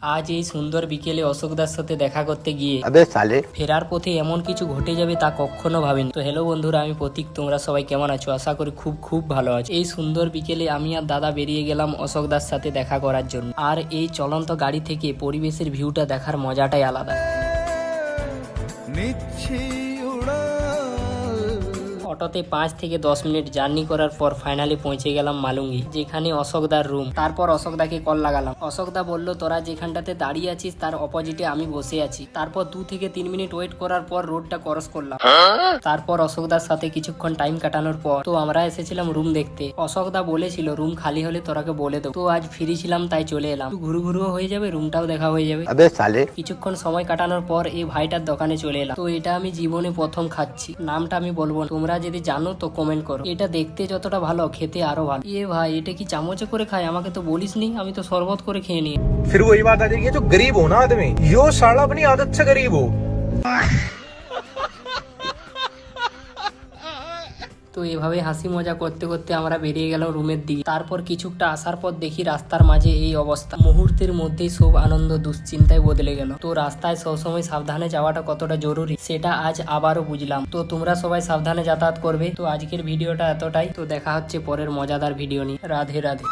আজ এই সুন্দর বিকেলে অশোকদার সাথে দেখা করতে গিয়ে ফেরার পথে এমন কিছু ঘটে যাবে তা কখনো ভাবিনি। তো হ্যালো বন্ধুরা, আমি প্রতীক। তোমরা সবাই কেমন আছো? আশা করি খুব ভালো আছো। এই সুন্দর বিকেলে আমি আর দাদা বেরিয়ে গেলাম অশোকদার সাথে দেখা করার জন্য। আর এই চলন্ত গাড়ি থেকে পরিবেশের ভিউটা দেখার মজাটাই আলাদা। অটোতে 5 থেকে 10 মিনিট জার্নি করার পর ফাইনালি পৌঁছে গেলাম মালুঙ্গি, যেখানে অশোকদার রুম। তারপর অশোকদাকে কল লাগালাম। অশোকদা বলল, তোরা যেখানটাতে দাঁড়িয়ে আছিস তার অপোজিটে আমি বসে আছি। তারপর 2 থেকে 3 মিনিট ওয়েট করার পর রোডটা ক্রস করলাম। তারপর অশোকদার সাথে কিছুক্ষণ টাইম কাটানোর পর তো আমরা এসেছিলাম রুম দেখতে। অশোকদা বলেছিল রুম খালি হলে তোরাকে বলে দেবো। তো আজ ফ্রি ছিলাম তাই চলে এলাম। ঘুরু ঘুরুও হয়ে যাবে, রুমটাও দেখা হয়ে যাবে। কিছুক্ষণ সময় কাটানোর পর এই ভাইটার দোকানে চলে এলাম। তো এটা আমি জীবনে প্রথম খাচ্ছি। নামটা আমি বলবো না, তোমরা যদি জানো তো কমেন্ট করো। এটা দেখতে যতটা ভালো খেতে আরো ভালো। ভাই, এটা কি চামচে করে খায়? আমাকে তো বলিসনি, আমি তো শরবত করে খেয়ে নিই। फिर वही बात आ जाएगी, जो गरीब हो ना आदमी, यो साला अपनी आदत से गरीब हो। তো এভাবে হাসি মজা করতে করতে আমরা বেরিয়ে গেলাম রুমের দিকে। তারপর কিছুটা আসার পর দেখি রাস্তার মাঝে এই অবস্থা। মুহূর্তের মধ্যেই সব আনন্দ দুশ্চিন্তায় বদলে গেল। তো রাস্তায় সবসময় সাবধানে যাওয়াটা কতটা জরুরি সেটা আজ আবারও বুঝলাম। তো তোমরা সবাই সাবধানে যাতায়াত করবে। তো আজকের ভিডিওটা এতটাই। তো দেখা হচ্ছে পরের মজাদার ভিডিও নিয়ে। রাধে রাধে।